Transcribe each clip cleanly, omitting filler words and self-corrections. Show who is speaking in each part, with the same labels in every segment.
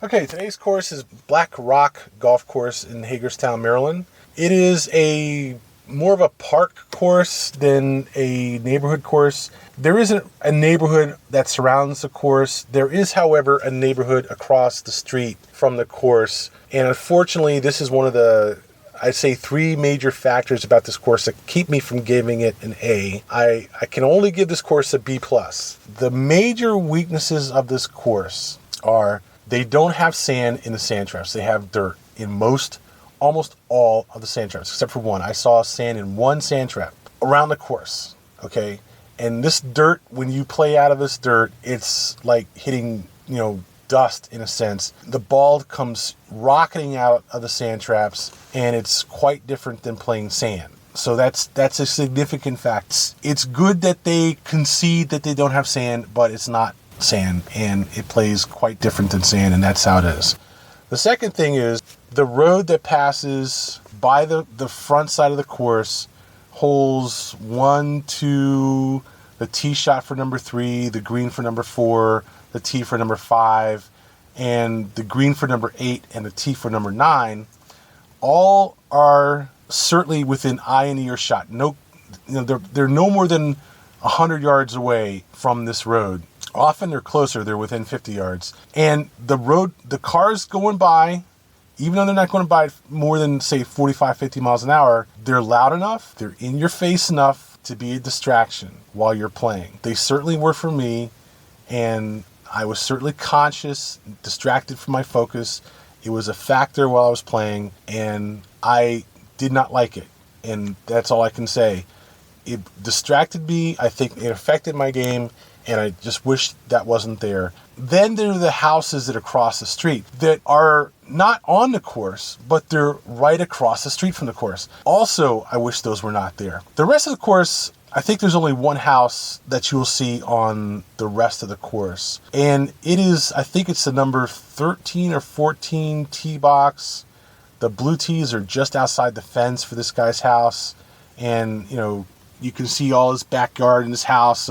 Speaker 1: Okay, today's course is Black Rock Golf Course in Hagerstown, Maryland. It is a more of a park course than a neighborhood course. There isn't a neighborhood that surrounds the course. There is, however, a neighborhood across the street from the course. And unfortunately, this is one of the, I'd say, three major factors about this course that keep me from giving it an A. I can only give this course a B+. The major weaknesses of this course are they don't have sand in the sand traps. They have dirt in almost all of the sand traps, except for one. I saw sand in one sand trap around the course, okay? And this dirt, when you play out of this dirt, it's like hitting, dust in a sense. The ball comes rocketing out of the sand traps, and it's quite different than playing sand. So that's a significant fact. It's good that they concede that they don't have sand, but it's not sand, and it plays quite different than sand, and that's how it is. The second thing is the road that passes by the front side of the course, holes 1, 2, the tee shot for number 3, the green for number 4, the tee for number 5, and the green for number 8 and the tee for number 9, all are certainly within eye and ear shot. They're no more than 100 yards away from this road. Often they're closer, they're within 50 yards. And the cars going by, even though they're not going by more than, say, 45, 50 miles an hour, they're loud enough, they're in your face enough to be a distraction while you're playing. They certainly were for me, and I was certainly conscious, distracted from my focus. It was a factor while I was playing, and I did not like it. And that's all I can say. It distracted me. I think it affected my game, and I just wish that wasn't there. Then there are the houses that are across the street that are not on the course, but they're right across the street from the course. Also, I wish those were not there. The rest of the course, I think there's only one house that you'll see on the rest of the course. And I think it's the number 13 or 14 tee box. The blue tees are just outside the fence for this guy's house. And, you can see all his backyard in his house.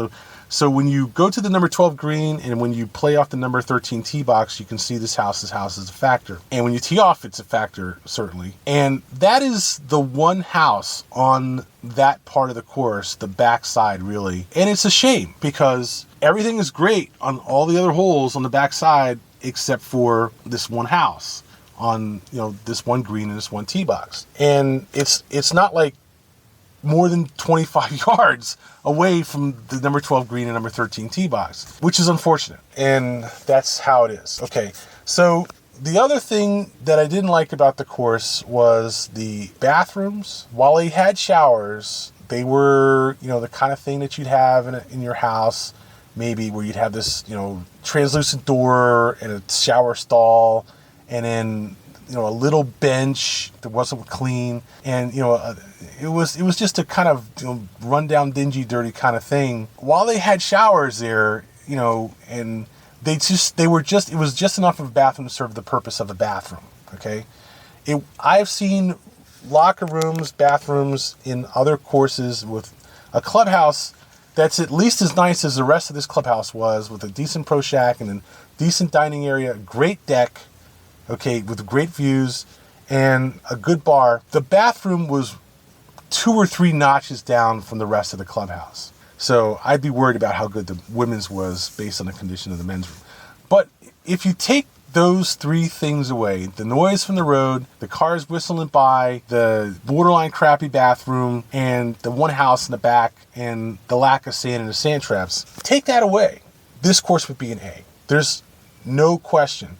Speaker 1: So when you go to the number 12 green and when you play off the number 13 tee box, you can see this house is a factor. And when you tee off, it's a factor, certainly. And that is the one house on that part of the course, the backside, really. And it's a shame because everything is great on all the other holes on the backside except for this one house on, this one green and this one tee box. And it's not like more than 25 yards away from the number 12 green and number 13 tee box, which is unfortunate. And that's how it is. Okay, so the other thing that I didn't like about the course was the bathrooms. While they had showers, they were, the kind of thing that you'd have in your house, maybe where you'd have this, translucent door and a shower stall, and then a little bench that wasn't clean, and it was just a kind of run down, dingy, dirty kind of thing. While they had showers there, and it was just enough of a bathroom to serve the purpose of a bathroom. Okay, I've seen locker rooms, bathrooms in other courses with a clubhouse that's at least as nice as the rest of this clubhouse was, with a decent pro shack and a decent dining area, great deck. Okay, with great views and a good bar. The bathroom was 2 or 3 notches down from the rest of the clubhouse. So I'd be worried about how good the women's was based on the condition of the men's room. But if you take those 3 things away, the noise from the road, the cars whistling by, the borderline crappy bathroom, and the one house in the back, and the lack of sand in the sand traps, take that away, this course would be an A. There's no question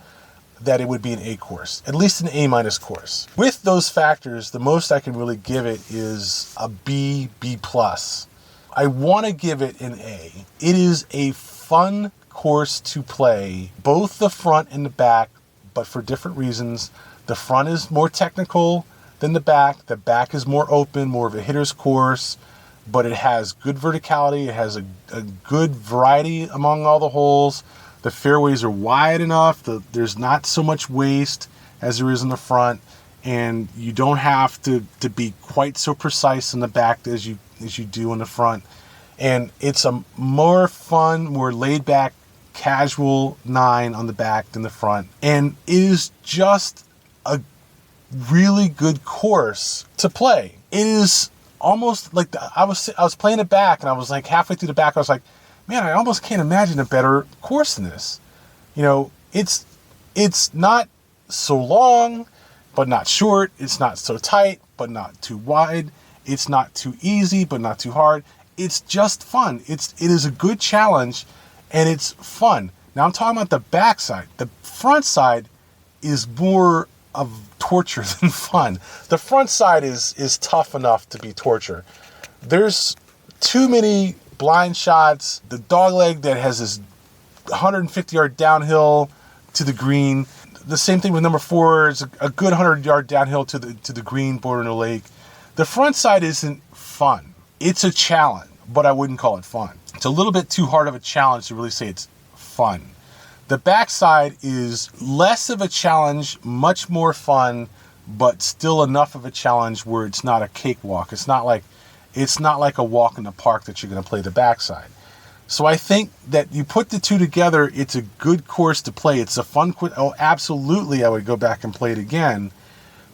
Speaker 1: that it would be an A course, at least an A- course. With those factors, the most I can really give it is a B+. I want to give it an A. It is a fun course to play, both the front and the back, but for different reasons. The front is more technical than the back. The back is more open, more of a hitter's course, but it has good verticality. It has a good variety among all the holes. The fairways are wide enough. There's not so much waste as there is in the front, and you don't have to be quite so precise in the back as you do in the front. And it's a more fun, more laid back casual 9 on the back than the front. And it is just a really good course to play. It is almost like I was playing it back, and I was like halfway through the back, I was like, man, I almost can't imagine a better course than this. You know, it's not so long, but not short. It's not so tight, but not too wide. It's not too easy, but not too hard. It's just fun. It is a good challenge, and it's fun. Now I'm talking about the back side. The front side is more of torture than fun. The front side is tough enough to be torture. There's too many blind shots. The dogleg that has this 150-yard downhill to the green. The same thing with number 4. It's a good 100-yard downhill to the green bordering the lake. The front side isn't fun. It's a challenge, but I wouldn't call it fun. It's a little bit too hard of a challenge to really say it's fun. The backside is less of a challenge, much more fun, but still enough of a challenge where it's not a cakewalk. It's not like a walk in the park that you're going to play the backside. So I think that you put the two together, it's a good course to play. It's a fun course. Oh, absolutely, I would go back and play it again.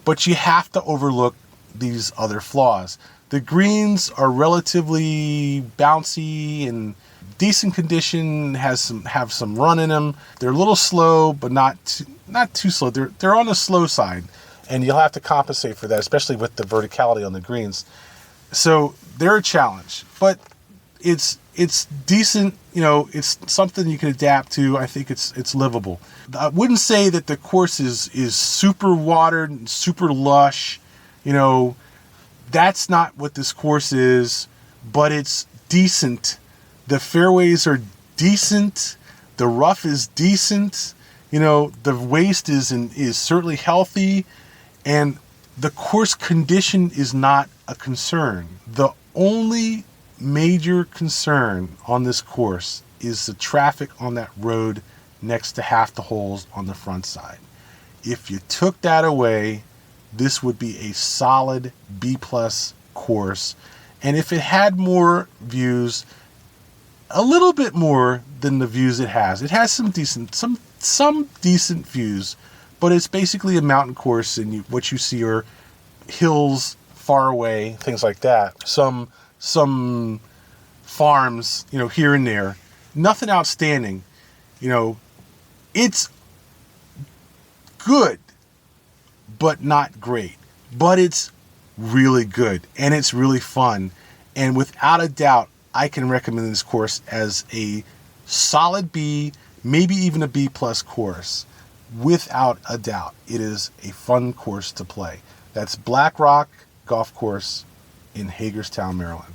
Speaker 1: But you have to overlook these other flaws. The greens are relatively bouncy and decent condition, have some run in them. They're a little slow, but not too slow. They're on the slow side, and you'll have to compensate for that, especially with the verticality on the greens. So they're a challenge, but it's decent. You know, it's something you can adapt to. I think it's livable. I wouldn't say that the course is super watered and super lush. You know, that's not what this course is, but it's decent. The fairways are decent. The rough is decent. You know, the waist is certainly healthy, and the course condition is not a concern. The only major concern on this course is the traffic on that road next to half the holes on the front side. If you took that away, this would be a solid B+ course. And if it had more views, a little bit more than the views it has some decent views, but it's basically a mountain course, and what you see are hills far away, things like that. Some farms, you know, here and there. Nothing outstanding. You know, it's good, but not great. But it's really good, and it's really fun. And without a doubt, I can recommend this course as a solid B, maybe even a B+ course. Without a doubt, it is a fun course to play. That's Black Rock Golf Course in Hagerstown, Maryland.